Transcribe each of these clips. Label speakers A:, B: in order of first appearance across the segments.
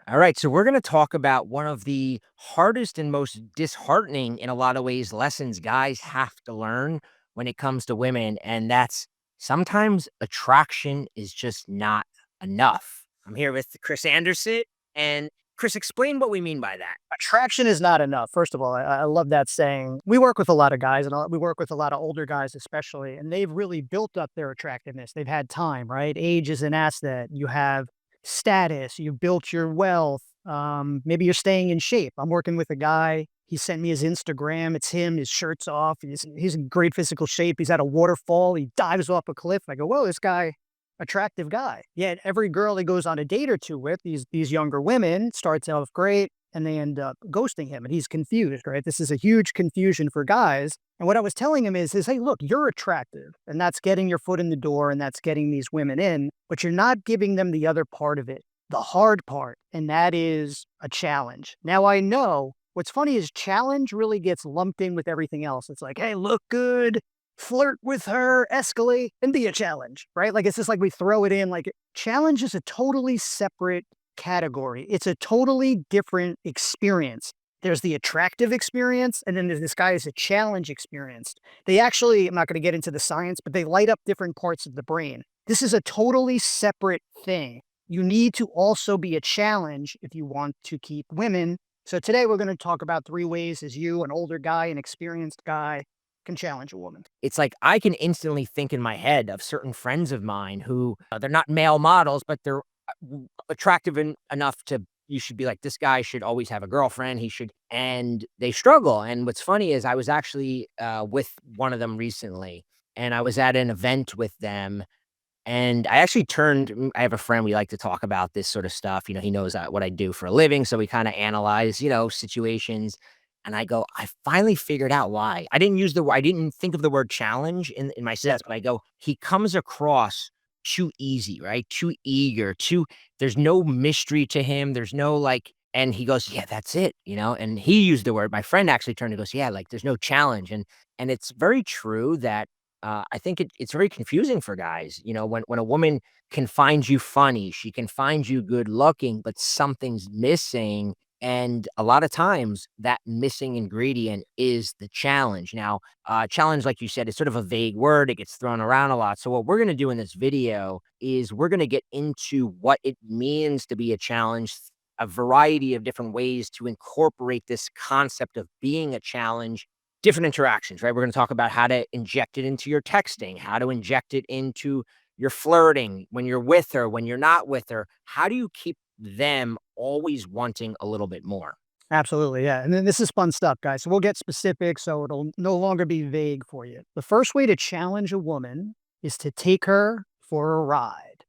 A: All right, so we're going to talk about one of the hardest and most disheartening, in a lot of ways, lessons guys have to learn when it comes to women. And that's sometimes attraction is just not enough. I'm here with Chris Anderson. And Chris, explain what we mean by that.
B: Attraction is not enough. First of all, I love that saying. We work with a lot of guys, and we work with a lot of older guys, especially, and they've really built up their attractiveness. They've had time, right? Age is an asset. You have status. You built your wealth. Maybe you're staying in shape. I'm working with a guy. He sent me his Instagram. It's him. His shirt's off. He's in great physical shape. He's at a waterfall. He dives off a cliff. I go, whoa, this guy attractive guy. Yet every girl he goes on a date or two with, these younger women, starts off great and they end up ghosting him and he's confused, right? This is a huge confusion for guys. And what I was telling him is hey, look, you're attractive and that's getting your foot in the door and that's getting these women in, but you're not giving them the other part of it, the hard part, and that is a challenge. Now I know what's funny is challenge really gets lumped in with everything else. It's like, hey, look good, flirt with her, escalate, and be a challenge, right? Like it's just like we throw it in. Like challenge is a totally separate category. It's a totally different experience. There's the attractive experience, and then there's this guy is a challenge experience. They actually, I'm not going to get into the science, but they light up different parts of the brain. This is a totally separate thing. You need to also be a challenge if you want to keep women. So today we're going to talk about 3 ways as you, an older guy, an experienced guy, can challenge a woman.
A: It's like I can instantly think in my head of certain friends of mine who they're not male models, but they're attractive enough to you should be like, this guy should always have a girlfriend. He should, and they struggle. And what's funny is I was actually with one of them recently, and I was at an event with them. And I actually I have a friend, we like to talk about this sort of stuff. He knows what I do for a living. So we kind of analyze, situations. And I go, I finally figured out why. I didn't think of the word challenge in my
B: Yes.
A: sentence, but I go, he comes across too easy, right? Too eager, there's no mystery to him. There's no like, and he goes, yeah, that's it. And he used the word, my friend actually turned and goes, yeah, like there's no challenge. And it's very true that I think it's very confusing for guys, when a woman can find you funny, she can find you good looking, but something's missing. And a lot of times that missing ingredient is the challenge. Now, challenge, like you said, is sort of a vague word. It gets thrown around a lot. So what we're going to do in this video is we're going to get into what it means to be a challenge, a variety of different ways to incorporate this concept of being a challenge, different interactions, right? We're going to talk about how to inject it into your texting, how to inject it into your flirting, when you're with her, when you're not with her. How do you keep them always wanting a little bit more?
B: Absolutely, yeah, and then this is fun stuff, guys, so we'll get specific so it'll no longer be vague for you. The first way to challenge a woman is to take her for a ride.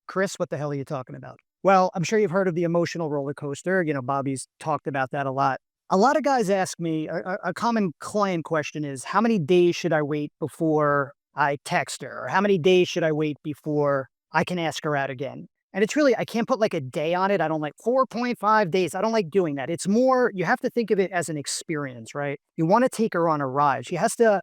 B: Chris, what the hell are you talking about? Well, I'm sure you've heard of the emotional roller coaster. Bobby's talked about that a lot. A lot of guys ask me, a common client question is, how many days should I wait before I text her? Or how many days should I wait before I can ask her out again? And it's really, I can't put like a day on it. I don't like 4.5 days. I don't like doing that. It's more, you have to think of it as an experience, right? You want to take her on a ride. She has to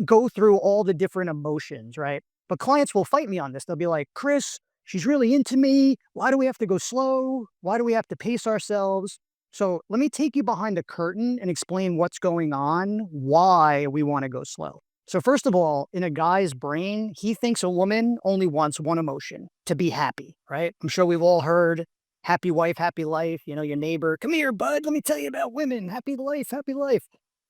B: go through all the different emotions, right? But clients will fight me on this. They'll be like, Chris, she's really into me. Why do we have to go slow? Why do we have to pace ourselves? So let me take you behind the curtain and explain what's going on, why we want to go slow. So first of all, in a guy's brain, he thinks a woman only wants one emotion, to be happy, right? I'm sure we've all heard happy wife, happy life. Your neighbor, come here, bud, let me tell you about women, happy life, happy life.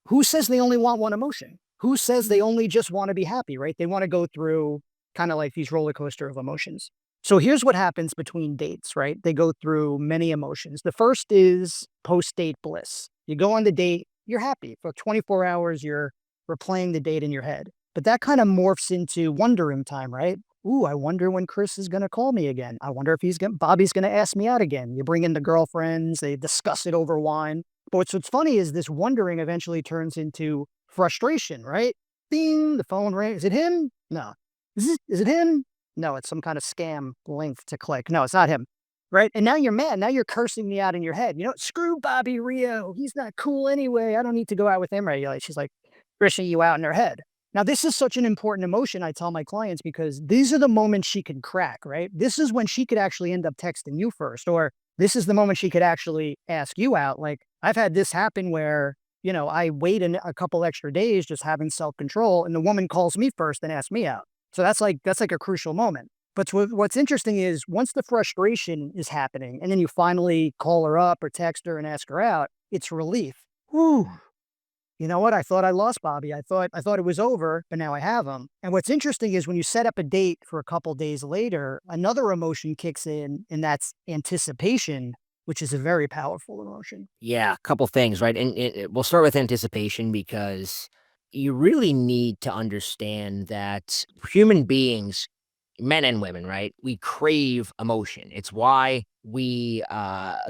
B: Who says they only want one emotion? Who says they only just want to be happy, right? They want to go through kind of like these roller coaster of emotions. So here's what happens between dates, right? They go through many emotions. The first is post-date bliss. You go on the date, you're happy. For 24 hours, you're replaying the date in your head. But that kind of morphs into wondering time, right? Ooh, I wonder when Chris is going to call me again. I wonder if Bobby's going to ask me out again. You bring in the girlfriends, they discuss it over wine. But what's funny is this wondering eventually turns into frustration, right? Ding, the phone rings. Is it him? No. Is it him? No, it's some kind of scam link to click. No, it's not him. Right. And now you're mad. Now you're cursing me out in your head. Screw Bobby Rio. He's not cool anyway. I don't need to go out with him regularly. She's like pushing you out in her head. Now, this is such an important emotion, I tell my clients, because these are the moments she can crack, right? This is when she could actually end up texting you first, or This is the moment she could actually ask you out. Like, I've had this happen where, I wait a couple extra days just having self-control, and the woman calls me first and asks me out. So that's like a crucial moment. But what's interesting is once the frustration is happening and then you finally call her up or text her and ask her out, it's relief. Whew. You know what? I thought I lost Bobby. I thought it was over, but now I have him. And what's interesting is when you set up a date for a couple days later, another emotion kicks in, and that's anticipation, which is a very powerful emotion.
A: Yeah, a couple things, right? And we'll start with anticipation because you really need to understand that human beings, men and women, right? We crave emotion. It's why we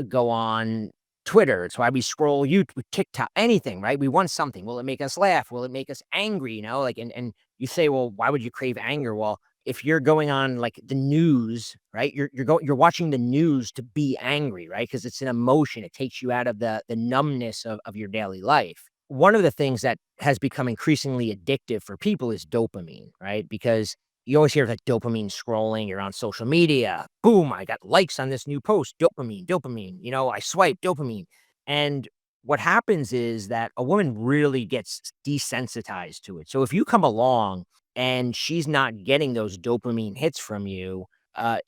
A: go on Twitter. It's why we scroll YouTube, TikTok, anything, right? We want something. Will it make us laugh? Will it make us angry? Like, and you say, well, why would you crave anger? Well, if you're going on like the news, right? You're watching the news to be angry, right? Because it's an emotion. It takes you out of the numbness of your daily life. One of the things that has become increasingly addictive for people is dopamine, right? Because you always hear that dopamine scrolling, you're on social media, boom, I got likes on this new post, dopamine, dopamine, I swipe dopamine. And what happens is that a woman really gets desensitized to it. So if you come along and she's not getting those dopamine hits from you,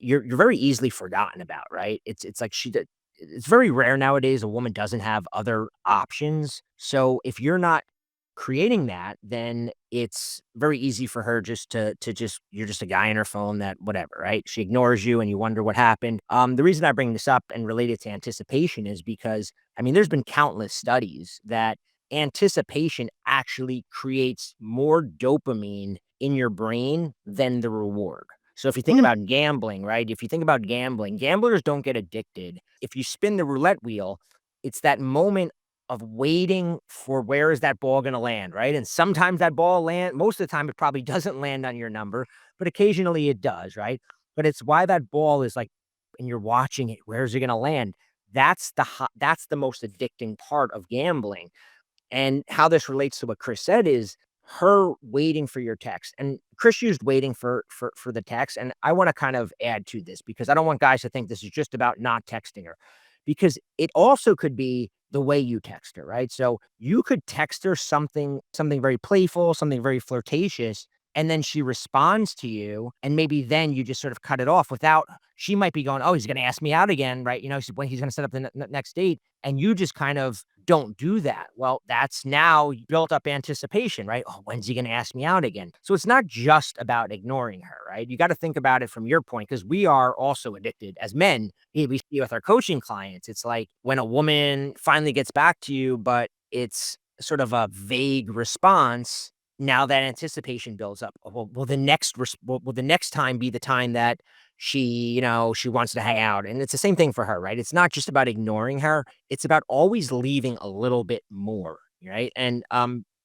A: you're very easily forgotten about, right? It's like it's very rare nowadays a woman doesn't have other options. So if you're not creating that, then it's very easy for her just to just you're just a guy on her phone that whatever, right? She ignores you and you wonder what happened. The reason I bring this up and relate it to anticipation is because I mean there's been countless studies that anticipation actually creates more dopamine in your brain than the reward. So if you think
B: Mm.
A: about gambling, right? If you think about gambling, gamblers don't get addicted. If you spin the roulette wheel, it's that moment of waiting for where is that ball gonna land, right? And sometimes that ball most of the time it probably doesn't land on your number, but occasionally it does, right? But it's why that ball is like and you're watching it, where's it gonna land? That's the most addicting part of gambling. And how this relates to what Chris said is her waiting for your text. And Chris used waiting for the text. And I want to kind of add to this because I don't want guys to think this is just about not texting her. Because it also could be the way you text her, right? So you could text her something very playful, something very flirtatious, and then she responds to you, and maybe then you just sort of cut it off without she might be going, "Oh, he's gonna ask me out again," right? When he's gonna set up the next date, and you just kind of don't do that. Well, that's now built up anticipation, right? Oh, when's he going to ask me out again? So it's not just about ignoring her, right? You got to think about it from your point because we are also addicted as men. We see with our coaching clients, it's like when a woman finally gets back to you, but it's sort of a vague response. Now that anticipation builds up. Oh, will the will the next time be the time that she wants to hang out? And it's the same thing for her, right? It's not just about ignoring her it's about always leaving a little bit more, right? And,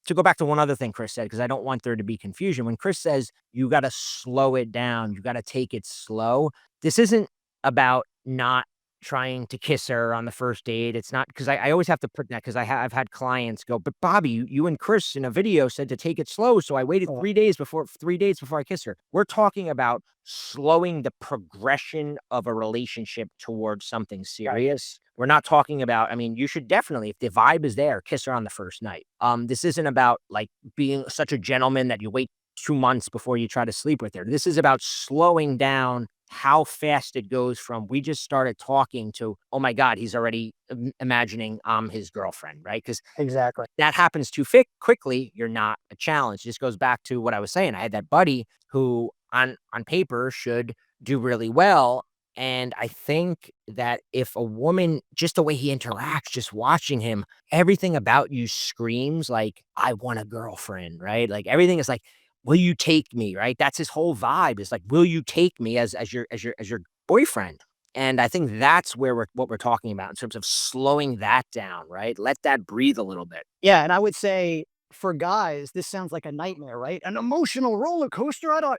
A: to go back to one other thing Chris said, because I don't want there to be confusion. When Chris says you gotta slow it down, you gotta take it slow, this isn't about not trying to kiss her on the first date. It's not because I always have to put that because I've had clients go, "But Bobby, you and Chris in a video said to take it slow, so I waited
B: Oh,
A: 3 days before I kiss her." We're talking about slowing the progression of a relationship towards something
B: right.
A: serious. We're not talking about I mean, you should definitely, if the vibe is there, kiss her on the first night. This isn't about, like, being such a gentleman that you wait 2 months before you try to sleep with her. This is about slowing down how fast it goes from, "We just started talking," to, "Oh my god, he's already imagining I'm his girlfriend," right? Because
B: Exactly.
A: that happens too quickly, you're not a challenge. This goes back to what I was saying. I had that buddy who on paper should do really well. And I think that if a woman, just the way he interacts, just watching him, everything about you screams like, I want a girlfriend, right? Like everything is like, will you take me? Right. That's his whole vibe is like, will you take me as your boyfriend? And I think that's where what we're talking about in terms of slowing that down, right? Let that breathe a little bit.
B: Yeah, and I would say for guys, this sounds like a nightmare, right? An emotional roller coaster. I don't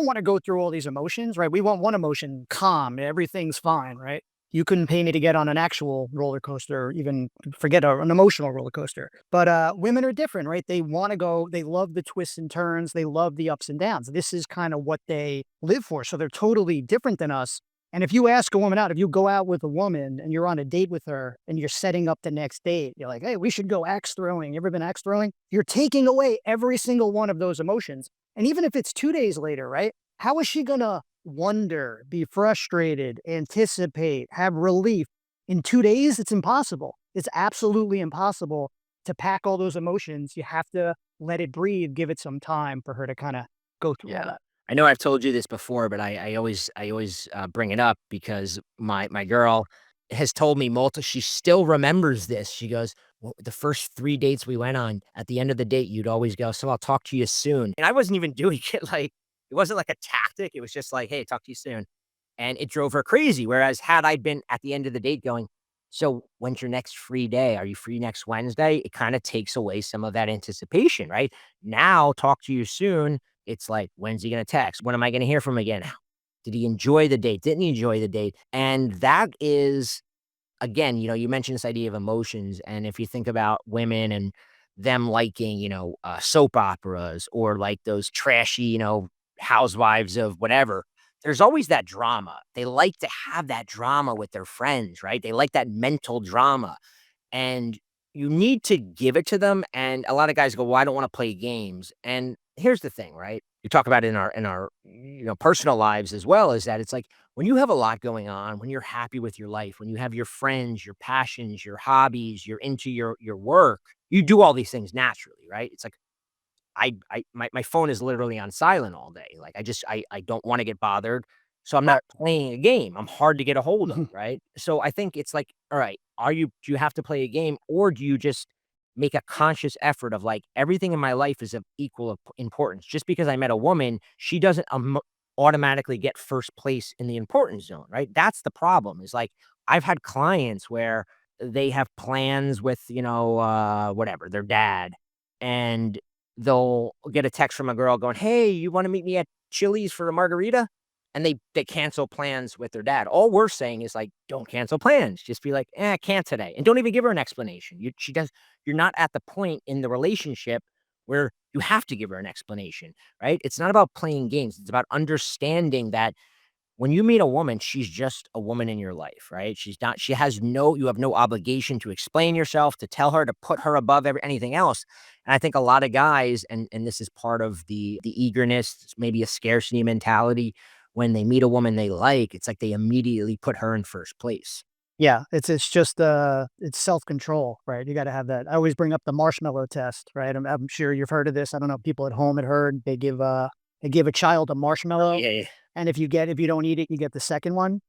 B: want to go through all these emotions, right? We want one emotion, calm, everything's fine, right? You couldn't pay me to get on an actual roller coaster, even forget an emotional roller coaster. But women are different, right? They want to go, they love the twists and turns, they love the ups and downs. This is kind of what they live for. So they're totally different than us. And if you ask a woman out, if you go out with a woman and you're on a date with her and you're setting up the next date, you're like, hey, we should go axe throwing. You ever been axe throwing? You're taking away every single one of those emotions. And even if it's 2 days later, right? How is she going to wonder, be frustrated, anticipate, have relief? In 2 days, it's impossible. It's absolutely impossible to pack all those emotions. You have to let it breathe, give it some time for her to kind of go through all
A: Yeah.
B: that.
A: I know I've told you this before, but I always bring it up because my girl has told me multiple. She still remembers this. She goes, well, the first 3 dates we went on, at the end of the date, you'd always go, "So I'll talk to you soon." And I wasn't even doing it like it wasn't like a tactic. It was just like, "Hey, talk to you soon," and it drove her crazy. Whereas had I been at the end of the date going, "So when's your next free day? Are you free next Wednesday?" It kind of takes away some of that anticipation, right? Now, talk to you soon, it's like, when's he gonna text? When am I gonna hear from him again? Did he enjoy the date? Didn't he enjoy the date? And that is, again, you mentioned this idea of emotions. And if you think about women and them liking, soap operas or like those trashy, housewives of whatever, there's always that drama. They like to have that drama with their friends, right? They like that mental drama and you need to give it to them. And a lot of guys go, "Well, I don't want to play games." And here's the thing, right? You talk about it in our personal lives as well, is that it's like when you have a lot going on, when you're happy with your life, when you have your friends, your passions, your hobbies, you're into your work, you do all these things naturally, right? It's like my phone is literally on silent all day. Like, I don't wanna get bothered, so I'm not
B: Right.
A: playing a game. I'm hard to get a hold of,
B: Mhm.
A: right? So I think it's like, all right, do you have to play a game, or do you just make a conscious effort of, like, everything in my life is of equal importance. Just because I met a woman, she doesn't automatically get first place in the importance zone, right? That's the problem, is, like, I've had clients where they have plans with, whatever, their dad, and they'll get a text from a girl going, "Hey, you wanna meet me at Chili's for a margarita?" And they cancel plans with their dad. All we're saying is, like, don't cancel plans. Just be like, I can't today." And don't even give her an explanation. You're not at the point in the relationship where you have to give her an explanation, right? It's not about playing games. It's about understanding that when you meet a woman, she's just a woman in your life, right? She has no you have no obligation to explain yourself, to tell her, to put her above anything else. And I think a lot of guys, and this is part of the eagerness, maybe a scarcity mentality, when they meet a woman they like, it's like they immediately put her in first place.
B: Yeah, it's just, it's self-control, right? You gotta have that. I always bring up the marshmallow test, right? I'm sure you've heard of this. I don't know if people at home had heard. They give a child a
A: Oh,
B: marshmallow,
A: yeah, yeah.
B: and if you don't eat it, you get the second one.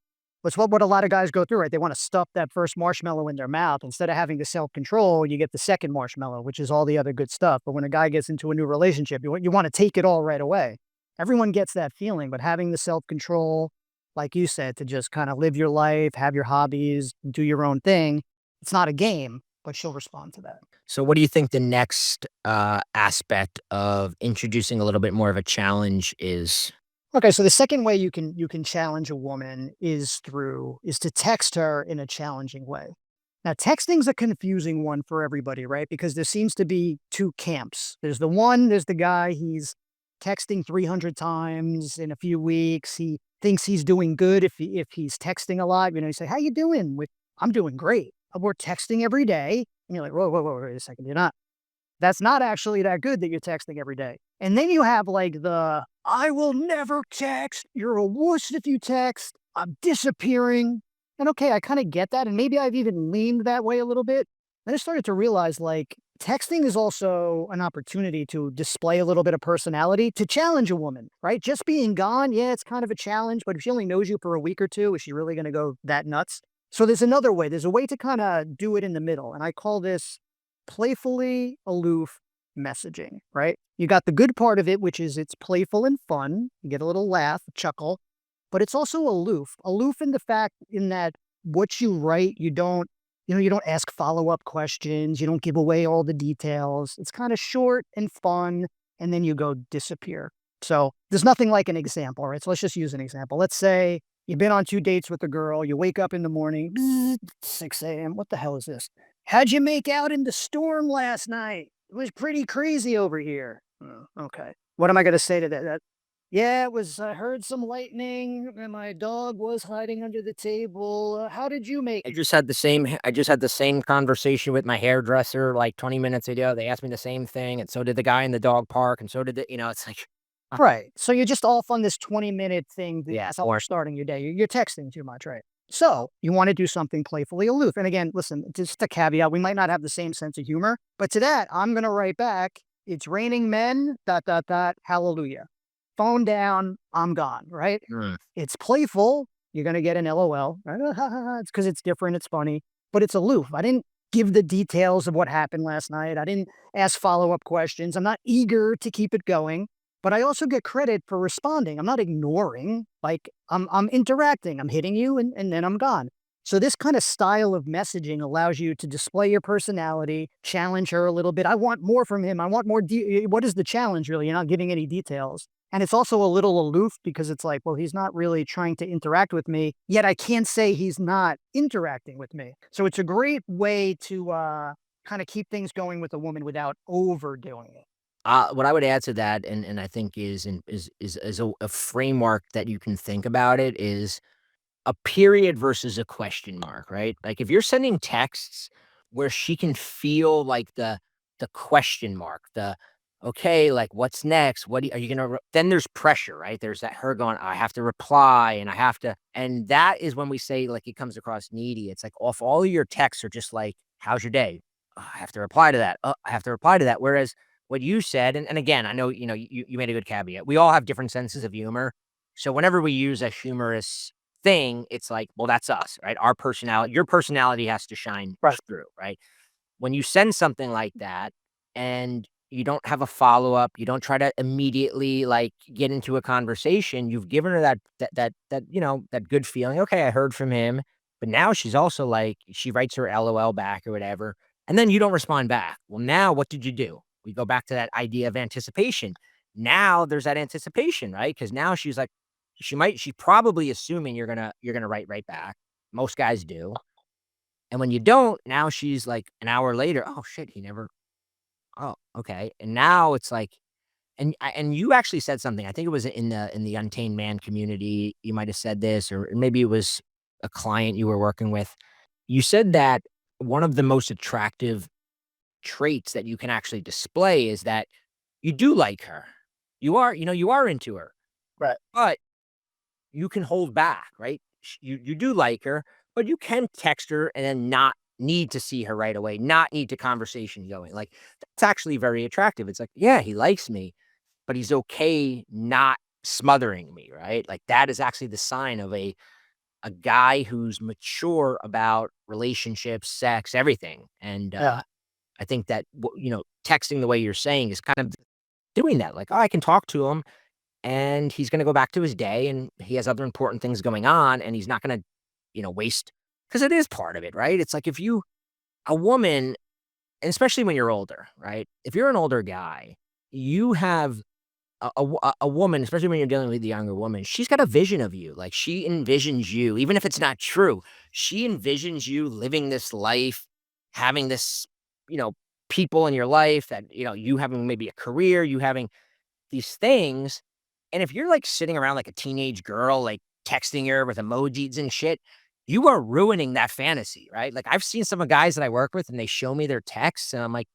B: That's what a lot of guys go through, right? They wanna stuff that first marshmallow in their mouth. Instead of having the self-control, you get the second marshmallow, which is all the other good stuff. But when a guy gets into a new relationship, you wanna take it all right away. Everyone gets that feeling, but having the self-control, like you said, to just kinda live your life, have your hobbies, do your own thing, it's not a game, but she'll respond to that.
A: So what do you think the next aspect of introducing a little bit more of a challenge is?
B: Okay, so the second way you can challenge a woman is to text her in a challenging way. Now, texting's a confusing one for everybody, right? Because there seems to be two camps. There's the guy, he's texting 300 times in a few weeks. He thinks he's doing good if he's texting a lot. You say, "How you doing?" With "I'm doing great." We're texting every day, and you're like, "Whoa, whoa, whoa, wait a second, you're not." That's not actually that good that you're texting every day. And then you have like the "I will never text. You're a wuss if you text. I'm disappearing." And okay, I kind of get that. And maybe I've even leaned that way a little bit. Then I started to realize like texting is also an opportunity to display a little bit of personality, to challenge a woman, right? Just being gone, yeah, it's kind of a challenge. But if she only knows you for a week or two, is she really going to go that nuts? So there's another way. There's a way to kind of do it in the middle. And I call this playfully aloof messaging, right? You got the good part of it, which is it's playful and fun. You get a little laugh, a chuckle, but it's also aloof. Aloof in the fact in that what you write, you don't ask follow-up questions. You don't give away all the details. It's kind of short and fun, and then you go disappear. So there's nothing like an example, right? So let's just use an example. Let's say you've been on 2 dates with a girl. You wake up in the morning, 6 a.m. What the hell is this? "How'd you make out in the storm last night? It was pretty crazy over here." "Oh, okay." What am I gonna say to that? Yeah, it was, I heard some lightning and my dog was hiding under the table. How did you make
A: I just had the same conversation with my hairdresser like 20 minutes ago. They asked me the same thing, and so did the guy in the dog park, and so did it's like, uh,
B: Right. So you're just off on this 20-minute thing.
A: yeah,
B: That's how
A: or
B: you're starting your day. You're texting too much, right? So you want to do something playfully aloof. And again, listen, just a caveat. We might not have the same sense of humor, but to that, I'm going to write back, it's raining men, dot, dot, dot, hallelujah. Phone down, I'm gone, right?
A: mm.
B: It's playful. You're going to get an LOL, right? It's because it's different. It's funny, but it's aloof. I didn't give the details of what happened last night. I didn't ask follow up questions. I'm not eager to keep it going, but I also get credit for responding. I'm not ignoring, like I'm interacting. I'm hitting you and then I'm gone. So this kind of style of messaging allows you to display your personality, challenge her a little bit. I want more from him. I want more. What is the challenge really? You're not giving any details. And it's also a little aloof because it's like, well, he's not really trying to interact with me, yet I can't say he's not interacting with me. So it's a great way to kind of keep things going with a woman without overdoing it.
A: What I would add to that, and I think is a framework that you can think about it is a period versus a question mark, right? Like if you're sending texts where she can feel like the question mark, the okay, like what's next? Are you gonna? Then there's pressure, right? There's that her going, I have to reply, and I have to, and that is when we say like it comes across needy. It's like off all of your texts are just like, how's your day? I have to reply to that. I have to reply to that. Whereas what you said, and again, I know you made a good caveat. We all have different senses of humor. So whenever we use a humorous thing, it's like, well, that's us, right? Your personality has to shine
B: Right.
A: through, right? When you send something like that and you don't have a follow-up, you don't try to immediately like get into a conversation, you've given her that good feeling. Okay, I heard from him. But now she's also like, she writes her LOL back or whatever. And then you don't respond back. Well, now what did you do? We go back to that idea of anticipation. Now there's that anticipation, right? Because now she's like, she's probably assuming you're gonna write right back. Most guys do. And when you don't, now she's like an hour later, "Oh, shit, he never oh, okay." And now it's like and you actually said something, I think it was in the untamed man community, you might have said this, or maybe it was a client you were working with. You said that one of the most attractive traits that you can actually display is that you do like her. You are into her,
B: Right.
A: but you can hold back, right? You do like her, but you can text her and then not need to see her right away, not need to conversation going. Like that's actually very attractive. It's like, yeah, he likes me, but he's okay not smothering me, right? Like that is actually the sign of a guy who's mature about relationships, sex, everything. And
B: Yeah.
A: I think that texting the way you're saying is kind of doing that. Like, oh, I can talk to him and he's gonna go back to his day, and he has other important things going on, and he's not gonna, waste because it is part of it, right? It's like if you a woman, and especially when you're older, right? If you're an older guy, you have a woman, especially when you're dealing with a younger woman, she's got a vision of you. Like she envisions you, even if it's not true, she envisions you living this life, having this, you know, people in your life that, you having maybe a career, you having these things, and if you're, like, sitting around like a teenage girl, like, texting her with emojis and shit, you are ruining that fantasy, right? Like, I've seen some of guys that I work with, and they show me their texts, and I'm like,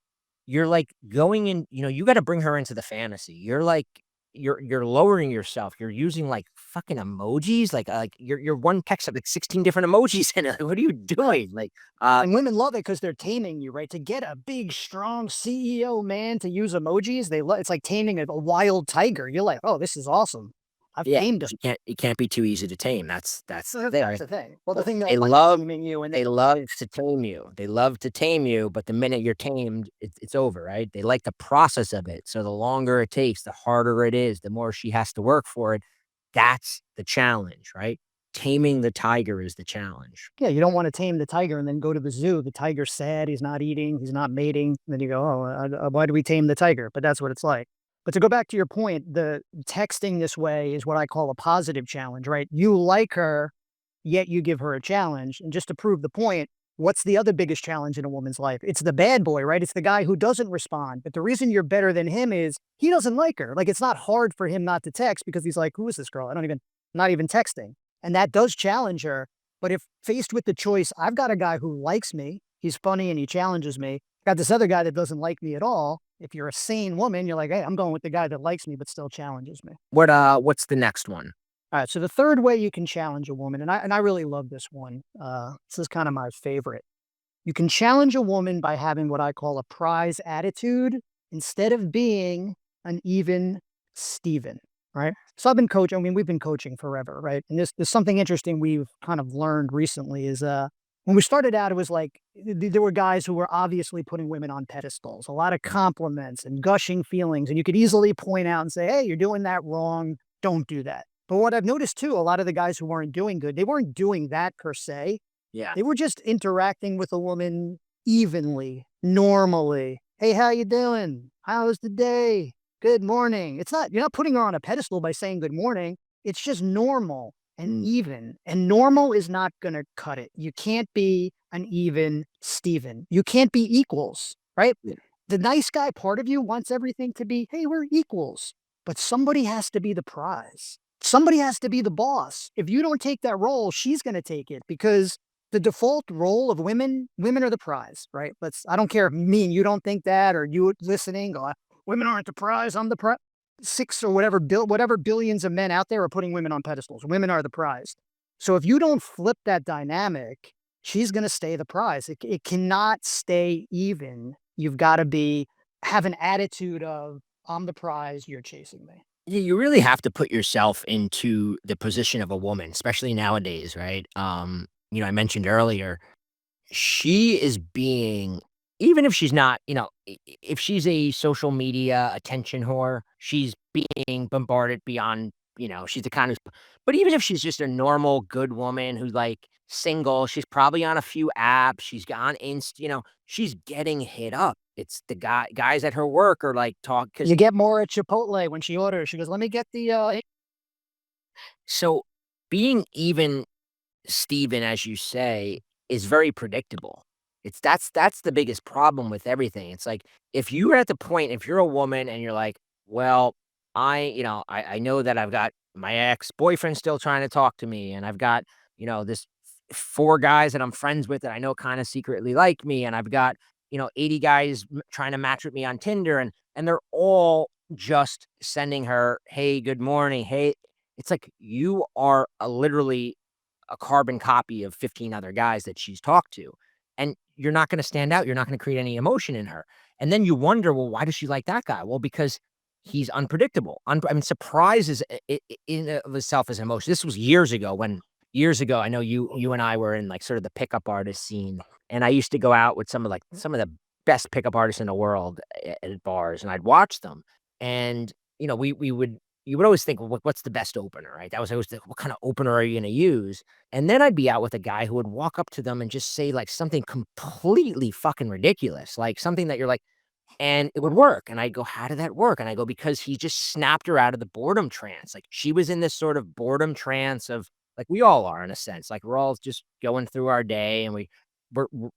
A: "You're, like, going in you gotta bring her into the fantasy." You're, like you're lowering yourself. You're using, like, fucking emojis, like, your one text have, like, 16 different emojis in it. What are you doing? Like,
B: And women love it because they're taming you, right? To get a big, strong CEO man to use emojis, it's like taming a wild tiger. You're like, oh, this is awesome. I've
A: yeah,
B: tamed
A: 'cause
B: him.
A: it can't be too easy to tame. That's
B: So
A: the
B: that's
A: thing.
B: the thing. Well, the thing that
A: They
B: like
A: love
B: taming you and then
A: they love to tame you. They love to tame you, but the minute you're tamed, it's over, right? They like the process of it. So the longer it takes, the harder it is, the more she has to work for it. That's the challenge, right? Taming the tiger is the challenge.
B: yeah, you don't want to tame the tiger and then go to the zoo. The tiger's sad. He's not eating. He's not mating. And then you go, oh, why do we tame the tiger? But that's what it's like. But to go back to your point, the texting this way is what I call a positive challenge, right? You like her, yet you give her a challenge. And just to prove the point, What's the other biggest challenge in a woman's life? It's the bad boy, right? It's the guy who doesn't respond. But the reason you're better than him is he doesn't like her. Like it's not hard for him not to text because he's like, who is this girl? Not even texting. And that does challenge her. But if faced with the choice, I've got a guy who likes me, he's funny and he challenges me. Got this other guy that doesn't like me at all. If you're a sane woman, you're like, hey, I'm going with the guy that likes me but still challenges me.
A: What's the next one?
B: All right. So the third way you can challenge a woman, and I really love this one. This is kind of my favorite. You can challenge a woman by having what I call a prize attitude instead of being an even Steven, right? So I've been coaching. I mean, we've been coaching forever, right? And there's something interesting we've kind of learned recently is when we started out, it was like there were guys who were obviously putting women on pedestals, a lot of compliments and gushing feelings. And you could easily point out and say, hey, you're doing that wrong. Don't do that. But what I've noticed too, a lot of the guys who weren't doing good, they weren't doing that per se.
A: Yeah.
B: They were just interacting with a woman evenly, normally. Hey, how you doing? How's the day? Good morning. It's not, you're not putting her on a pedestal by saying good morning. It's just normal and even. And normal is not going to cut it. You can't be an even Steven. You can't be equals, right?
A: Yeah.
B: The nice guy part of you wants everything to be, hey, we're equals. But somebody has to be the prize. Somebody has to be the boss. If you don't take that role, she's going to take it because the default role of women are the prize, right? I don't care if me and you don't think that, or you listening, go, women aren't the prize, I'm the prize. Six or whatever billions of men out there are putting women on pedestals. Women are the prize. So if you don't flip that dynamic, she's going to stay the prize. It cannot stay even. You've got to have an attitude of, I'm the prize, you're chasing me.
A: Yeah, you really have to put yourself into the position of a woman, especially nowadays, right? I mentioned earlier, she is being, even if she's not, if she's a social media attention whore, she's being bombarded beyond, she's the kind of, but even if she's just a normal good woman who's like single, she's probably on a few apps, she's on she's getting hit up. It's the guys at her work are like talk because
B: You get more at Chipotle when she orders. She goes, let me get the.
A: so being even Steven, as you say, is very predictable. That's the biggest problem with everything. It's like, if you're a woman and you're like, "Well, I know that I've got my ex-boyfriend still trying to talk to me, and I've got, this 4 guys that I'm friends with that I know kinda secretly like me, and I've got, 80 guys trying to match with me on Tinder, and they're all just sending her, 'Hey, good morning. Hey.'" It's like you are literally a carbon copy of 15 other guys that she's talked to. And you're not gonna stand out, you're not gonna create any emotion in her. And then you wonder, well, why does she like that guy? Well, because he's unpredictable. Surprise is in of itself is an emotion. This was years ago, I know you and I were in like sort of the pickup artist scene. And I used to go out with some of the best pickup artists in the world at bars, and I'd watch them. And we would you would always think, well, what's the best opener, right? That was always what kind of opener are you gonna use? And then I'd be out with a guy who would walk up to them and just say like something completely fucking ridiculous, like something that you're like, and it would work. And I'd go, how did that work? And I go, because he just snapped her out of the boredom trance. Like she was in this sort of boredom trance of like we all are in a sense. Like we're all just going through our day and we're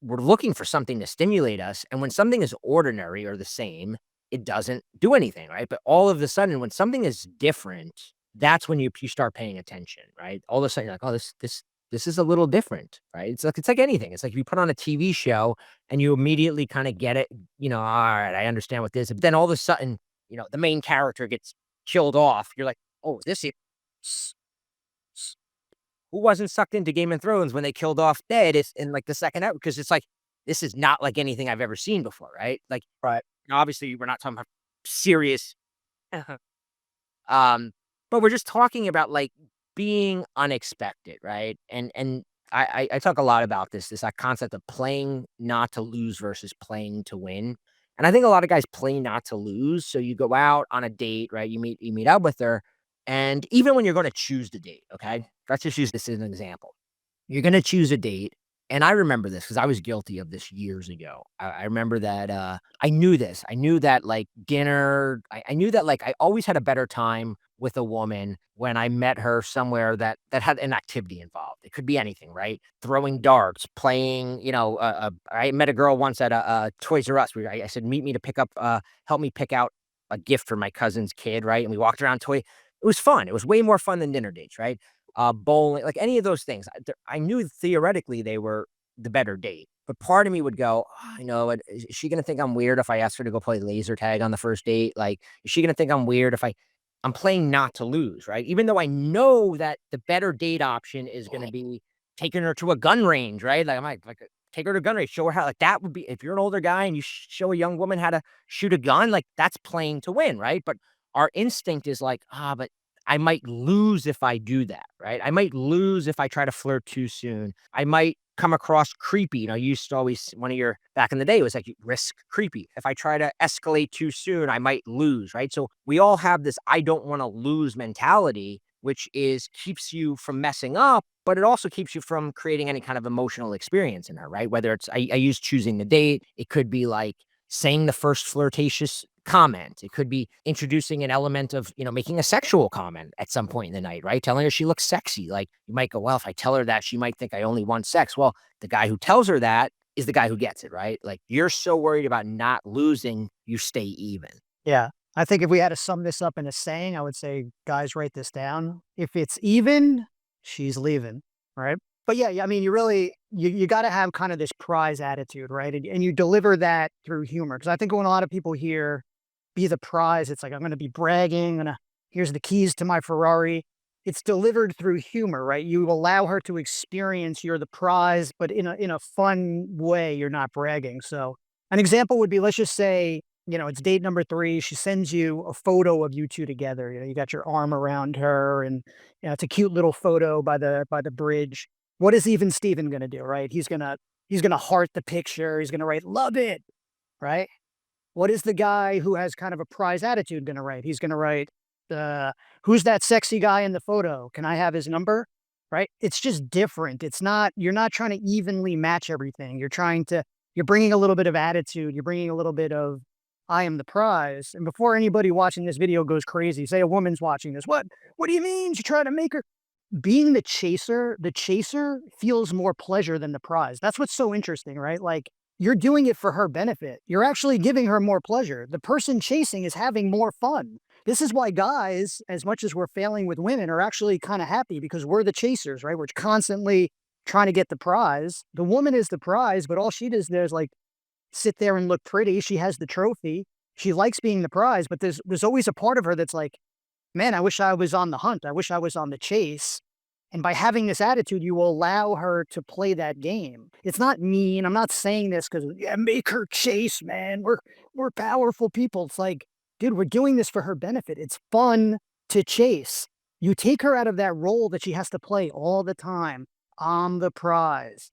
A: looking for something to stimulate us. And when something is ordinary or the same, it doesn't do anything, right? But all of a sudden, when something is different, that's when you start paying attention, right? All of a sudden, you're like, oh, this is a little different, right? It's like anything. It's like if you put on a TV show and you immediately kind of get it, all right, I understand what this is. But then all of a sudden, the main character gets killed off. You're like, oh, this is who wasn't sucked into Game of Thrones when they killed off Ned is in like the second episode because it's like this is not like anything I've ever seen before, right? Like,
B: Right.
A: obviously, we're not talking about serious, but we're just talking about like being unexpected, right? And I talk a lot about this concept of playing not to lose versus playing to win. And I think a lot of guys play not to lose. So you go out on a date, right? You meet up with her, and even when you're going to choose the date, okay, let's just use this as an example. You're gonna choose a date, and I remember this because I was guilty of this years ago. I remember that, I knew this. I knew that, like, dinner I knew that, like, I always had a better time with a woman when I met her somewhere that had an activity involved. It could be anything, right? Throwing darts, playing, I met a girl once at a Toys R Us. I said, "Meet me to pick up, help me pick out a gift for my cousin's kid," right? And we walked around toy. It was fun. It was way more fun than dinner dates, right? Bowling, like any of those things. I knew theoretically they were the better date. But part of me would go, "Oh, is she gonna think I'm weird if I ask her to go play laser tag on the first date? Like, is she gonna think I'm weird if I'm playing not to lose, right? Even though I know that the better date option is gonna be taking her to a gun range, right? Like, I might like take her to a gun range, show her how like that would be if you're an older guy and you show a young woman how to shoot a gun, like that's playing to win, right? But our instinct is like, but I might lose if I do that, right? I might lose if I try to flirt too soon. I might come across creepy. You used to always one of your back in the day it was like you risk creepy. If I try to escalate too soon, I might lose, right? So we all have this I don't want to lose mentality, which is keeps you from messing up, but it also keeps you from creating any kind of emotional experience in her, right? Whether it's I use choosing the date, it could be like saying the first flirtatious comment. It could be introducing an element of, making a sexual comment at some point in the night, right? Telling her she looks sexy. Like you might go, well, if I tell her that, she might think I only want sex. Well, the guy who tells her that is the guy who gets it, right? Like you're so worried about not losing, you stay even.
B: Yeah. I think if we had to sum this up in a saying, I would say, guys, write this down. If it's even, she's leaving, right? But yeah, I mean, you got to have kind of this prize attitude, right? And you deliver that through humor. Because I think when a lot of people hear be the prize, it's like, I'm going to be bragging, here's the keys to my Ferrari. It's delivered through humor, right? You allow her to experience you're the prize, but in a fun way, you're not bragging. So an example would be, let's just say, it's date number 3. She sends you a photo of you 2 together. You got your arm around her and, it's a cute little photo by the bridge. What is even Steven gonna do, right? He's gonna heart the picture. He's gonna write, "Love it," right? What is the guy who has kind of a prize attitude gonna write? He's gonna write, uh, "Who's that sexy guy in the photo? Can I have his number?" Right? It's just different. You're not trying to evenly match everything. You're bringing a little bit of attitude. You're bringing a little bit of, "I am the prize." And before anybody watching this video goes crazy, say a woman's watching this, What do you mean? You trying to make her" being the chaser feels more pleasure than the prize. That's what's so interesting, right? Like, you're doing it for her benefit. You're actually giving her more pleasure. The person chasing is having more fun. This is why guys, as much as we're failing with women, are actually kind of happy because we're the chasers, right? We're constantly trying to get the prize. The woman is the prize, but all she does there is like sit there and look pretty. She has the trophy. She likes being the prize, but there's always a part of her that's like, man, I wish I was on the hunt. I wish I was on the chase. And by having this attitude, you will allow her to play that game. It's not mean. I'm not saying this because, yeah, make her chase, man. We're powerful people. It's like, dude, we're doing this for her benefit. It's fun to chase. You take her out of that role that she has to play all the time. I'm the prize.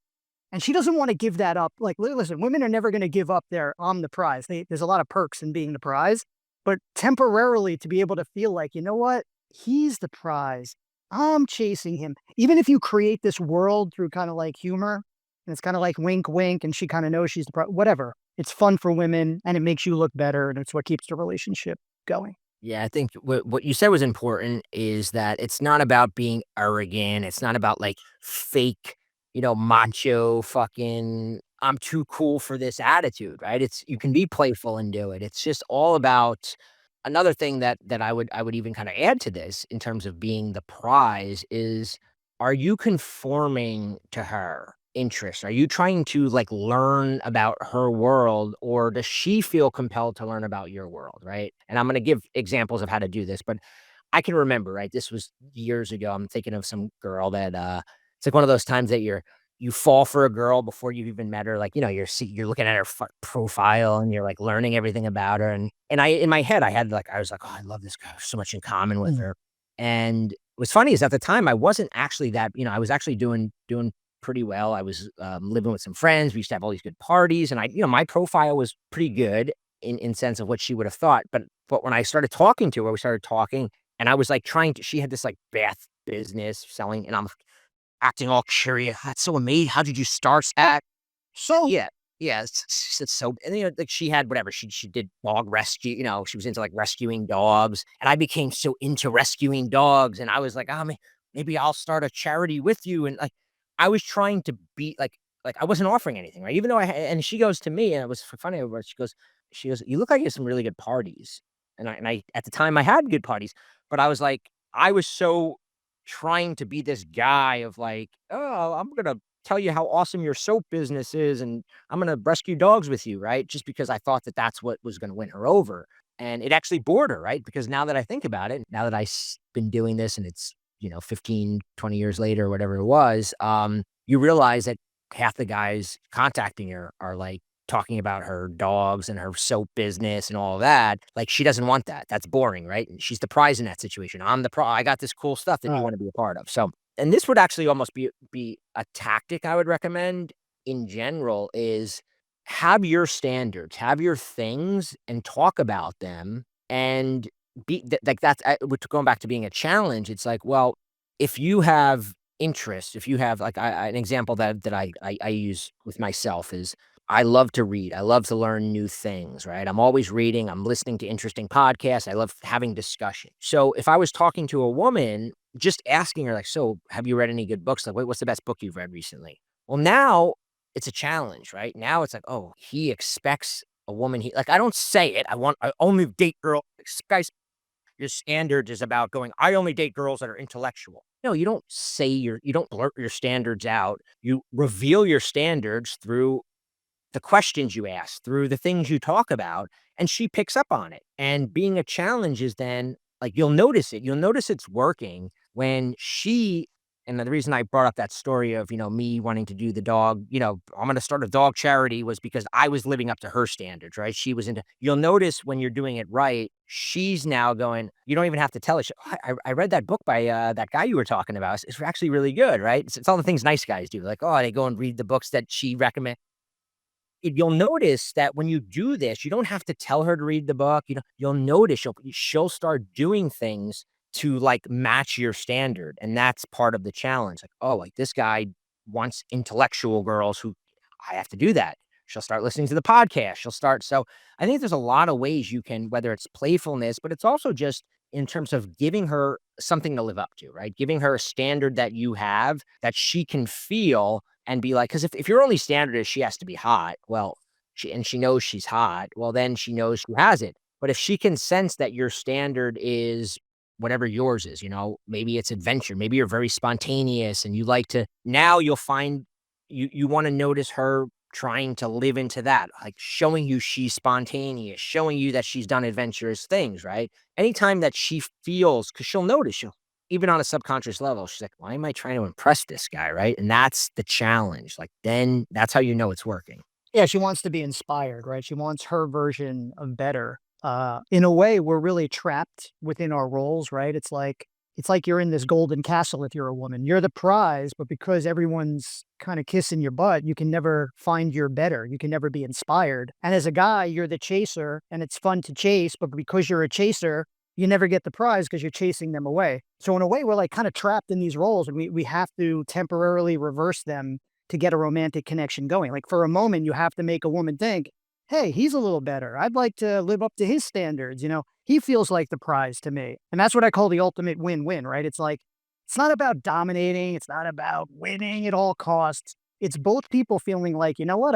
B: And she doesn't want to give that up. Like, listen, women are never going to give up their "I'm the prize." There's a lot of perks in being the prize, but temporarily to be able to feel like, you know what? He's the prize. I'm chasing him. Even if you create this world through kind of like humor, and it's kind of like wink, wink, and she kind of knows she's the prize, whatever. It's fun for women and it makes you look better. And it's what keeps the relationship going.
A: Yeah, I think what you said was important is that it's not about being arrogant. It's not about like fake, macho fucking I'm too cool for this attitude, right? It's you can be playful and do it. It's just all about another thing that I would even kind of add to this in terms of being the prize is are you conforming to her interests? Are you trying to like learn about her world or does she feel compelled to learn about your world, right? And I'm going to give examples of how to do this, but I can remember, right? This was years ago. I'm thinking of some girl that it's like one of those times that you fall for a girl before you've even met her. Like, you're looking at her profile and you're like learning everything about her. And I in my head I was like, oh, I love this girl. So much in common with her. And what's funny is at the time I wasn't actually that, I was actually doing pretty well. I was living with some friends. We used to have all these good parties, and my profile was pretty good in sense of what she would have thought. But when I started talking to her, we started talking, and I was like trying to. She had this like bath business selling, and I'm acting all curious. That's so amazing. How did you start that? So yeah. Yeah, it's so and, like, she had whatever, she did dog rescue, she was into, like, rescuing dogs, and I became so into rescuing dogs, and I was like, "Oh, maybe I'll start a charity with you," and, like, I was trying to be like, I wasn't offering anything, right? Even though and she goes to me, and it was funny, where she goes, "You look like you have some really good parties." And I at the time, I had good parties, but I was like I was so trying to be this guy of like, "Oh, I'm gonna tell you how awesome your soap business is, and I'm gonna rescue dogs with you," right? Just because I thought that that's what was gonna win her over, and it actually bored her, right? Because now that I think about it, now that I've been doing this and it's, 15, 20 years later or whatever it was, you realize that half the guys contacting her are, like, talking about her dogs and her soap business and all that. Like, she doesn't want that. That's boring, right? And she's the prize in that situation. I got this cool stuff that you wanna be a part of. So and this would actually almost be a tactic I would recommend in general is have your standards, have your things, and talk about them, and like that's going back to being a challenge. It's like, well, if you have interest, if you have like an example that I use with myself is I love to read. I love to learn new things, right? I'm always reading. I'm listening to interesting podcasts. I love having discussion. So if I was talking to a woman, just asking her, like, so have you read any good books? Like, what's the best book you've read recently? Well, now it's a challenge, right? Now it's like, oh, he expects a woman. Like, I don't say it. I only date girls. Guys, your standards is about going, I only date girls that are intellectual. No, you don't blurt your standards out. You reveal your standards through the questions you ask, through the things you talk about, and she picks up on it. And being a challenge is then like you'll notice it. You'll notice it's working when she and the reason I brought up that story of, me wanting to do the dog, I'm gonna start a dog charity was because I was living up to her standards, right? She was into you'll notice when you're doing it right, she's now going, you don't even have to tell her. I read that book by that guy you were talking about. It's actually really good, right? It's all the things nice guys do. Like, oh, they go and read the books that she recommends you'll notice that when you do this, you don't have to tell her to read the book, you'll notice she'll start doing things to, like, match your standard, and that's part of the challenge, like, "Oh, like, this guy wants intellectual girls who I have to do that." She'll start listening to the podcast, she'll start so, I think there's a lot of ways you can whether it's playfulness, but it's also just in terms of giving her something to live up to, right? Giving her a standard that you have that she can feel and be like, because if your only standard is she has to be hot, well, she knows she's hot, well, then she knows she has it. But if she can sense that your standard is whatever yours is, maybe it's adventure, maybe you're very spontaneous and you like to now you'll find you wanna notice her trying to live into that, like showing you she's spontaneous, showing you that she's done adventurous things, right? Anytime that she feels, because she'll notice, even on a subconscious level, she's like, "Why am I trying to impress this guy?" Right? And that's the challenge. Like, then that's how you know it's working.
B: Yeah, she wants to be inspired, right? She wants her version of better. In a way, we're really trapped within our roles, right? It's like you're in this golden castle if you're a woman. You're the prize, but because everyone's kind of kissing your butt, you can never find your better. You can never be inspired. And as a guy, you're the chaser and it's fun to chase, but because you're a chaser, you never get the prize because you're chasing them away. So in a way, we're like kind of trapped in these roles and we have to temporarily reverse them to get a romantic connection going. Like for a moment, you have to make a woman think, hey, he's a little better. I'd like to live up to his standards. He feels like the prize to me. And that's what I call the ultimate win win, right? It's like, it's not about dominating. It's not about winning at all costs. It's both people feeling like, you know what?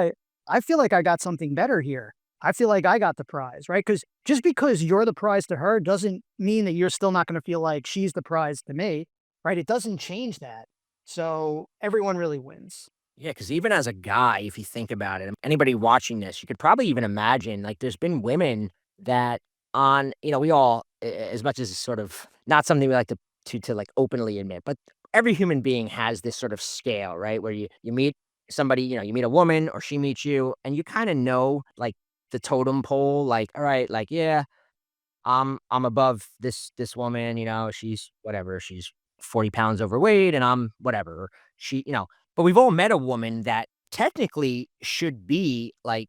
B: I feel like I got something better here. I feel like I got the prize, right? Because just because you're the prize to her doesn't mean that you're still not going to feel like she's the prize to me, right? It doesn't change that. So everyone really wins.
A: Yeah, because even as a guy, if you think about it, anybody watching this, you could probably even imagine, like, there's been women that we all, as much as it's sort of not something we like to like openly admit, but every human being has this sort of scale, right? Where you meet somebody, you meet a woman or she meets you, and you kind of know like the totem pole, like, all right, like, yeah, I'm above this woman, she's whatever, she's 40 pounds overweight and I'm whatever. But we've all met a woman that technically should be like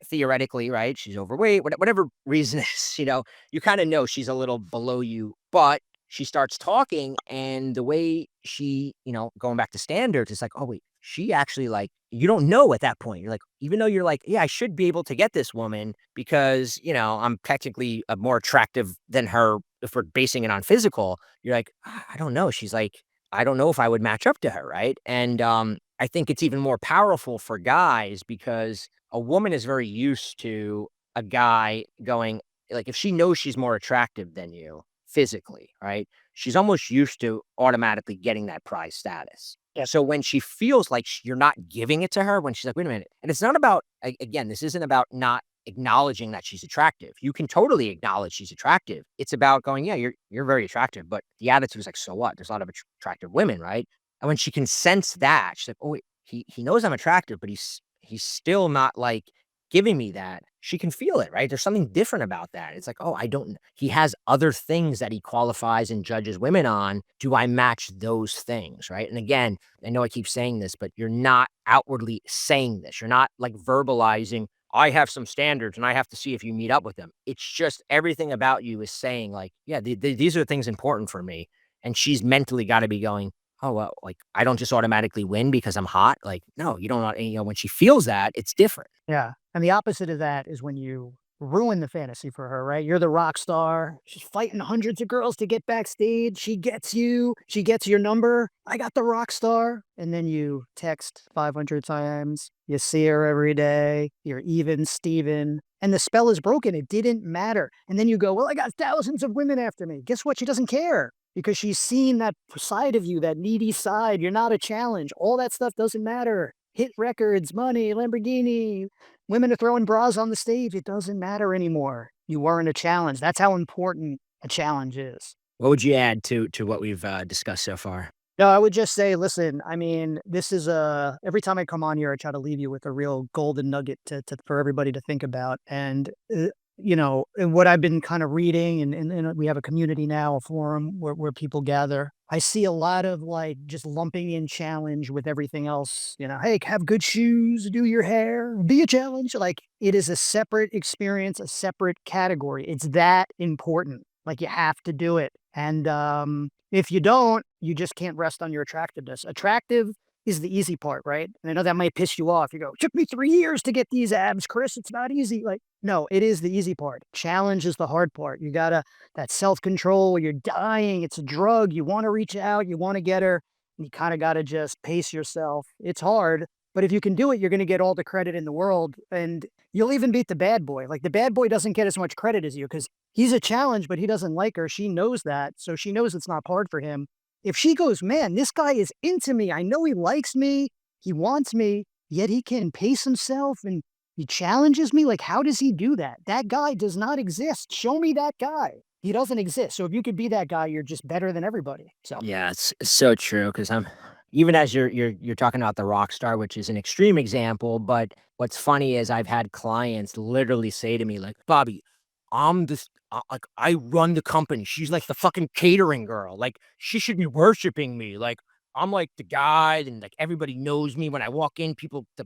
A: theoretically, right? She's overweight, whatever reason is, you kind of know she's a little below you, but she starts talking and the way she, going back to standards, it's like, oh wait, she actually like you don't know at that point. You're like, even though you're like, yeah, I should be able to get this woman because, I'm technically more attractive than her if we're basing it on physical. You're like, I don't know. She's like, I don't know if I would match up to her, right? And I think it's even more powerful for guys because a woman is very used to a guy going like if she knows she's more attractive than you physically, right? She's almost used to automatically getting that prize status.
B: Yeah.
A: So when she feels like you're not giving it to her, when she's like, wait a minute, and it's not about, again, this isn't about not acknowledging that she's attractive. You can totally acknowledge she's attractive. It's about going, yeah, you're very attractive, but the attitude is like, so what? There's a lot of attractive women, right? And when she can sense that, she's like, oh wait, he knows I'm attractive, but he's still not like giving me that, she can feel it, right? There's something different about that. It's like, oh, I don't, he has other things that he qualifies and judges women on. Do I match those things, right? And again, I know I keep saying this, but you're not outwardly saying this. You're not like verbalizing, I have some standards and I have to see if you meet up with them. It's just everything about you is saying, like, yeah, these are things important for me. And she's mentally got to be going, oh, well, like, I don't just automatically win because I'm hot. Like, no, you don't, when she feels that, it's different.
B: Yeah, and the opposite of that is when you ruin the fantasy for her, right? You're the rock star. She's fighting hundreds of girls to get backstage. She gets you. She gets your number. I got the rock star. And then you text 500 times. You see her every day. You're even Steven. And the spell is broken. It didn't matter. And then you go, well, I got thousands of women after me. Guess what? She doesn't care because she's seen that side of you, that needy side. You're not a challenge. All that stuff doesn't matter. Hit records, money, Lamborghini, women are throwing bras on the stage. It doesn't matter anymore. You weren't a challenge. That's how important a challenge is.
A: What would you add to what we've discussed so far?
B: No, I would just say, listen, I mean, this is every time I come on here, I try to leave you with a real golden nugget for everybody to think about. And, and what I've been kind of reading, and we have a community now, a forum where people gather. I see a lot of like just lumping in challenge with everything else. Hey, have good shoes, do your hair, be a challenge. Like it is a separate experience, a separate category. It's that important. Like you have to do it. And if you don't, you just can't rest on your attractiveness. Attractive is the easy part, right? And I know that might piss you off. You go, took me 3 years to get these abs, Chris. It's not easy. Like, no, it is the easy part. Challenge is the hard part. You gotta, that self-control, you're dying. It's a drug. You want to reach out. You want to get her. You kind of got to just pace yourself. It's hard. But if you can do it, you're going to get all the credit in the world. And you'll even beat the bad boy. Like the bad boy doesn't get as much credit as you because he's a challenge, but he doesn't like her. She knows that. So she knows it's not hard for him. If she goes, man, this guy is into me. I know he likes me. He wants me, yet he can pace himself and he challenges me. Like, how does he do that? That guy does not exist. Show me that guy. He doesn't exist. So if you could be that guy, you're just better than everybody. So
A: Yeah, it's so true because I'm even as you're talking about the rock star, which is an extreme example, but what's funny is I've had clients literally say to me like, "Bobby, I'm this like I run the company. She's like the fucking catering girl. Like she should be worshiping me. Like I'm like the guy and like everybody knows me when I walk in, the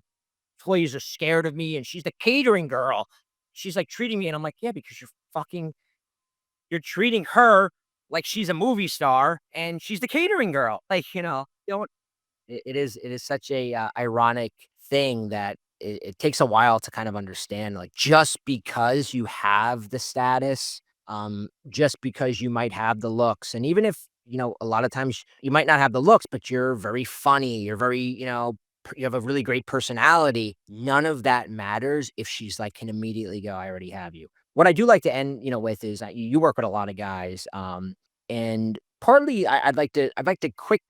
A: employees are scared of me and she's the catering girl. She's like treating me and I'm like, "Yeah, because you're treating her like she's a movie star and she's the catering girl." Like, don't it is such a, ironic thing that it takes a while to kind of understand, like, just because you have the status, just because you might have the looks, and even if, a lot of times you might not have the looks, but you're very funny, you're very, you have a really great personality, none of that matters if she's like, can immediately go, "I already have you." What I do like to end, with is that you work with a lot of guys, and partly I'd like to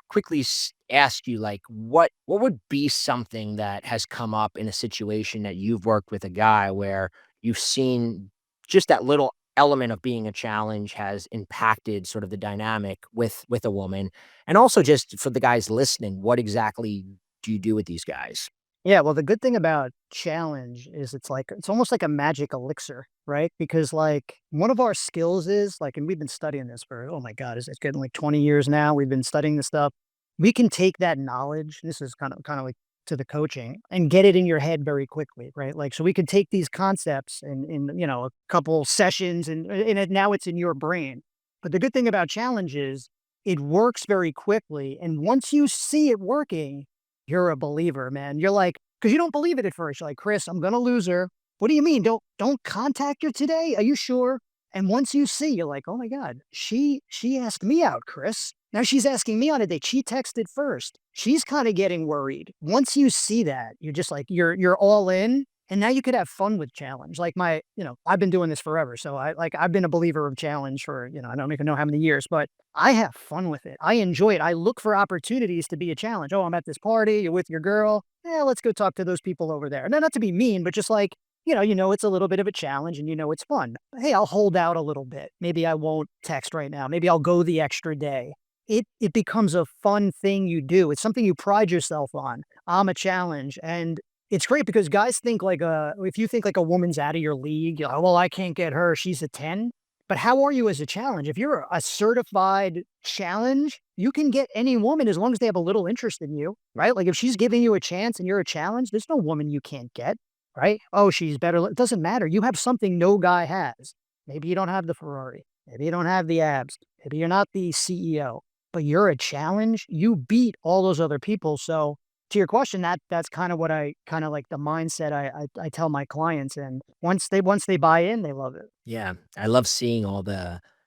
A: quickly ask you like what would be something that has come up in a situation that you've worked with a guy where you've seen just that little element of being a challenge has impacted sort of the dynamic with a woman, and also just for the guys listening, what exactly do you do with these guys?
B: yeah, well, the good thing about challenge is it's almost like a magic elixir, right? Because like one of our skills is like, and we've been studying this for, oh my God, it's getting like 20 years now. We've been studying this stuff. We can take that knowledge. This is kind of like to the coaching and get it in your head very quickly, right? Like, so we can take these concepts in a couple sessions now it's in your brain. But the good thing about challenge is it works very quickly. And once you see it working, you're a believer, man. You're like, because you don't believe it at first. You're like, Chris, I'm gonna lose her. What do you mean? Don't contact her today? Are you sure? And once you see, you're like, oh my God, she asked me out, Chris. Now she's asking me on a date. She texted first. She's kind of getting worried. Once you see that, you're just like, you're all in. And now you could have fun with challenge. Like I've been doing this forever. So I've been a believer of challenge for, I don't even know how many years, but I have fun with it. I enjoy it. I look for opportunities to be a challenge. Oh, I'm at this party, you're with your girl. Yeah, let's go talk to those people over there. No, not to be mean, but just like, it's a little bit of a challenge and it's fun. Hey, I'll hold out a little bit. Maybe I won't text right now. Maybe I'll go the extra day. It becomes a fun thing you do. It's something you pride yourself on. I'm a challenge. And it's great because guys think if you think like a woman's out of your league, you're like, well, I can't get her. She's a 10. But how are you as a challenge? If you're a certified challenge, you can get any woman as long as they have a little interest in you, right? Like if she's giving you a chance and you're a challenge, there's no woman you can't get, right? Oh, she's better. It doesn't matter. You have something no guy has. Maybe you don't have the Ferrari. Maybe you don't have the abs. Maybe you're not the CEO, but you're a challenge. You beat all those other people. So to your question, that's kind of what I kind of like the mindset I tell my clients, and once they buy in, they love it.
A: Yeah, I love seeing all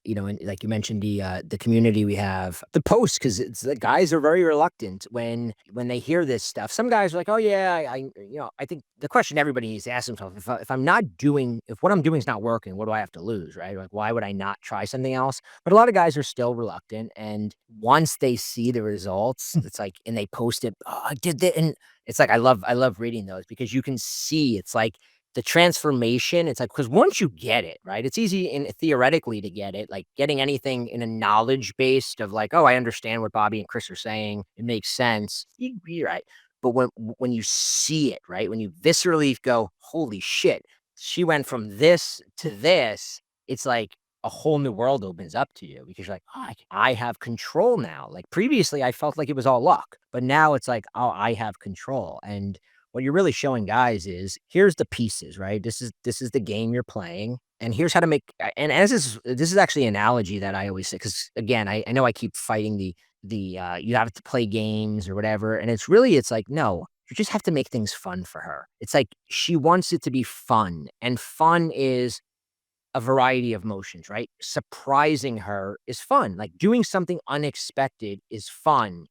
A: and like you mentioned the community we have, the posts because it's the guys are very reluctant when they hear this stuff. Some guys are like, oh yeah, I think the question everybody needs to ask themselves if I'm not doing if what I'm doing is not working, what do I have to lose, right? Like why would I not try something else? But a lot of guys are still reluctant, and once they see the results, it's like and they post it, oh, I did that, and it's like I love reading those because you can see it's like the transformation, it's like because once you get it, right, it's easy in theoretically to get it, like getting anything in a knowledge based of like, "Oh, I understand what Bobby and Chris are saying. It makes sense." You're right. But when you see it, right, when you viscerally go, "Holy shit, she went from this to this," it's like a whole new world opens up to you because you're like, "Oh, I have control now." Like previously, I felt like it was all luck, but now it's like, "Oh, I have control." And what you're really showing guys is here's the pieces, right? This is the game you're playing, and here's how to make. And as this is actually an analogy that I always say because again, I know I keep fighting the you have to play games or whatever, and it's like no, you just have to make things fun for her. It's like she wants it to be fun, and fun is a variety of motions, right? Surprising her is fun. Like doing something unexpected is fun.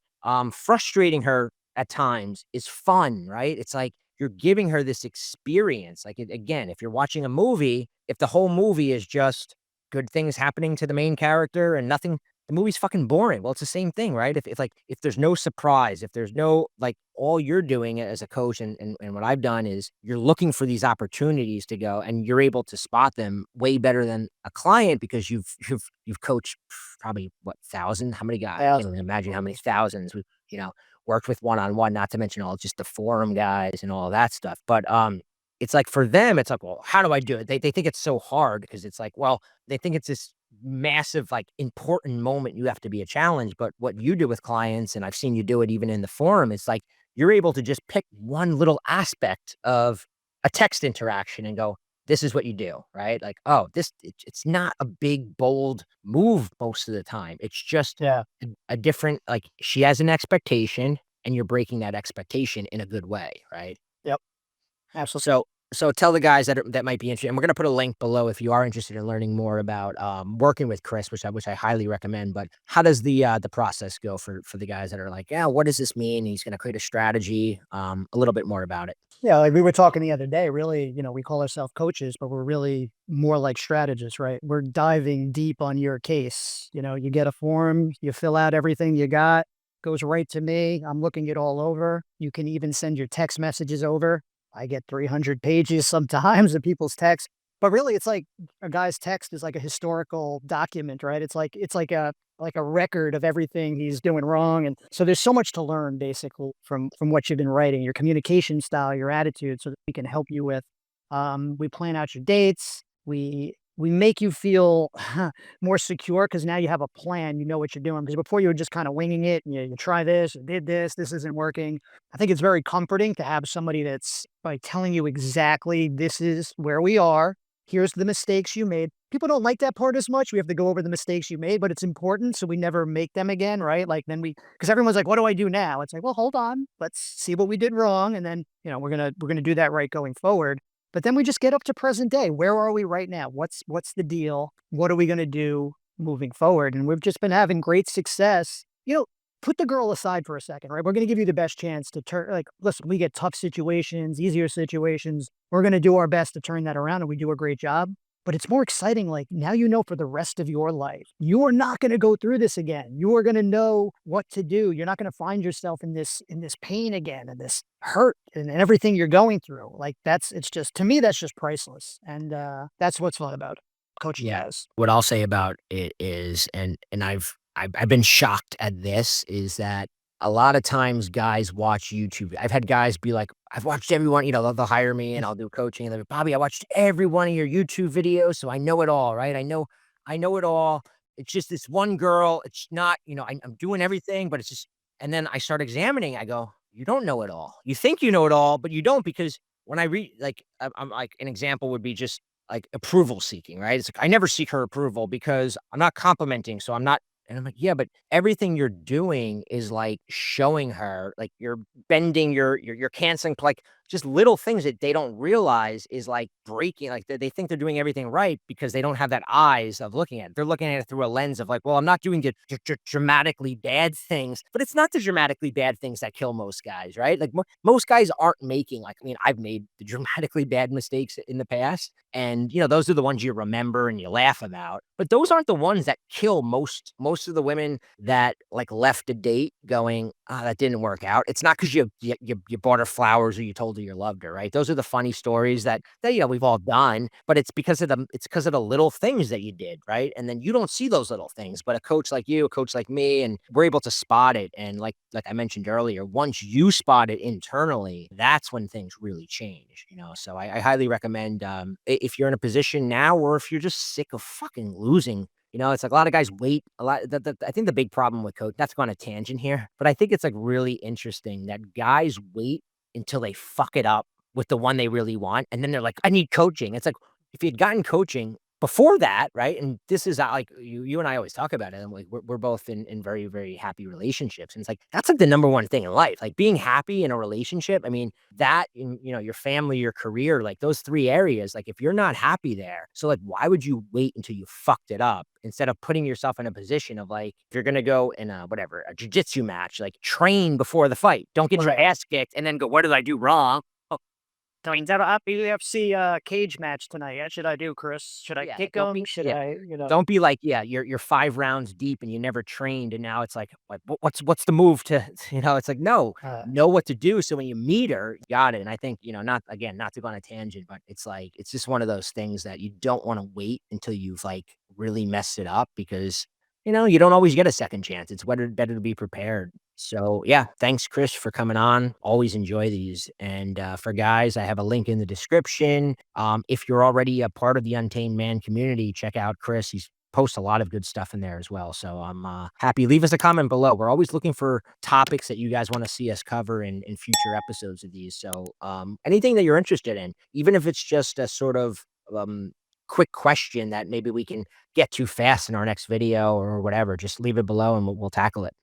A: Frustrating her at times is fun, right? It's like you're giving her this experience. Like again, if you're watching a movie, if the whole movie is just good things happening to the main character and nothing, the movie's fucking boring. Well, it's the same thing, right? If there's no surprise, if there's no like all you're doing as a coach and what I've done is you're looking for these opportunities to go and you're able to spot them way better than a client because you've coached probably what thousand how many guys I can't even imagine how many thousands we worked with one on one, not to mention all just the forum guys and all that stuff. But it's like for them, it's like, well, how do I do it? They think it's so hard because it's like, well, they think it's this massive, like important moment you have to be a challenge. But what you do with clients, and I've seen you do it even in the forum, it's like you're able to just pick one little aspect of a text interaction and go, this is what you do, right? Like, oh, it's not a big, bold move most of the time. It's just
B: Yeah.
A: a different, like, she has an expectation and you're breaking that expectation in a good way, right?
B: Yep. Absolutely.
A: So tell the guys that might be interested, and we're gonna put a link below if you are interested in learning more about, working with Chris, which I highly recommend, but how does the process go for the guys that are like, "Yeah, what does this mean?" He's gonna create a strategy, a little bit more about it.
B: Yeah, like we were talking the other day, really, we call ourselves coaches, but we're really more like strategists, right? We're diving deep on your case. You get a form, you fill out everything you got, goes right to me. I'm looking it all over. You can even send your text messages over. I get 300 pages sometimes of people's text. But really it's like a guy's text is like a historical document, right? It's like a record of everything he's doing wrong. And so there's so much to learn basically from what you've been writing, your communication style, your attitude, so that we can help you with. We plan out your dates. We make you feel more secure because now you have a plan. You know what you're doing. Because before you were just kind of winging it. And you try this, you did this, this isn't working. I think it's very comforting to have somebody that's by telling you exactly this is where we are. Here's the mistakes you made. people don't like that part as much. We have to go over the mistakes you made, but it's important so we never make them again, right? Like then we because everyone's like, "What do I do now?" It's like, "Well, hold on. Let's see what we did wrong, and then, we're gonna do that right going forward." But then we just get up to present day. Where are we right now? What's the deal? What are we gonna do moving forward? And we've just been having great success. Put the girl aside for a second, right? We're gonna give you the best chance to turn like, listen, we get tough situations, easier situations. We're gonna do our best to turn that around, and we do a great job. But it's more exciting, like, now you know for the rest of your life, you are not gonna go through this again. You are gonna know what to do. You're not gonna find yourself in this pain again and this hurt and everything you're going through. Like, it's just to me, that's just priceless, and, that's what's fun about coaching
A: Yeah.
B: guys.
A: What I'll say about it is, and I've been shocked at this, is that a lot of times guys watch YouTube. I've had guys be like, "I've watched everyone," they'll hire me and I'll do coaching and they're like, "Bobby, I watched every one of your YouTube videos, so I know it all, right? I know it all. It's just this one girl. It's not, I'm doing everything, but it's just." And then I start examining. I go, "You don't know it all. You think you know it all, but you don't, because when I read, like, I'm like, an example would be just like approval seeking, right? It's like, I never seek her approval because I'm not complimenting. So I'm not, and I'm like, yeah, but everything you're doing is like showing her, like you're bending, you're canceling, like just little things that they don't realize is like breaking, like they think they're doing everything right because they don't have that eyes of looking at it. They're looking at it through a lens of like, well, I'm not doing the dramatically bad things, but it's not the dramatically bad things that kill most guys, right? Like most guys aren't making, like, I mean, I've made the dramatically bad mistakes in the past, and, those are the ones you remember and you laugh about, but those aren't the ones that kill most of the women that, like, left a date going, "Ah, that didn't work out." It's not 'cause you bought her flowers or you told her you loved her, right? Those are the funny stories that, we've all done, but it's because of the little things that you did, right? And then you don't see those little things, but a coach like you, a coach like me, and we're able to spot it, and like I mentioned earlier, once you spot it internally, that's when things really change. So I highly recommend, if you're in a position now or if you're just sick of fucking losing, it's like a lot of guys wait a lot. I think the big problem with coach, not to go on a tangent here, but I think it's like really interesting that guys wait until they fuck it up with the one they really want. And then they're like, I need coaching. It's like, if you'd gotten coaching before that, right? And this is like you and I always talk about it. And like we're both in very, very happy relationships. And it's like, that's like the number one thing in life. Like being happy in a relationship. I mean, that in, your family, your career, like those three areas, like if you're not happy there, so like why would you wait until you fucked it up instead of putting yourself in a position of like, if you're gonna go in a whatever, a jujitsu match, like train before the fight. Don't get your
B: Right.
A: ass kicked and then go, what did I do wrong? Oh,
B: Talking about a UFC, cage match tonight. What should I do, Chris? Should I
A: yeah,
B: kick
A: don't
B: him?
A: be
B: Should
A: yeah.
B: I,
A: Don't be like, yeah, you're 5 rounds deep and you never trained and now it's like, what's the move to it's like, no,
B: uh,
A: know what to do so when you meet her, you got it. And I think, not again, not to go on a tangent, but it's like, it's just one of those things that you don't wanna wait until you've, like, really messed it up because, you don't always get a second chance. It's better to be prepared. So, yeah, thanks, Chris, for coming on. Always enjoy these. And for guys, I have a link in the description. If you're already a part of the Untamed Man community, check out Chris. He's posts a lot of good stuff in there as well. So I'm happy. Leave us a comment below. We're always looking for topics that you guys want to see us cover in future episodes of these. So anything that you're interested in, even if it's just a sort of um, quick question that maybe we can get to fast in our next video or whatever, just leave it below and we'll tackle it.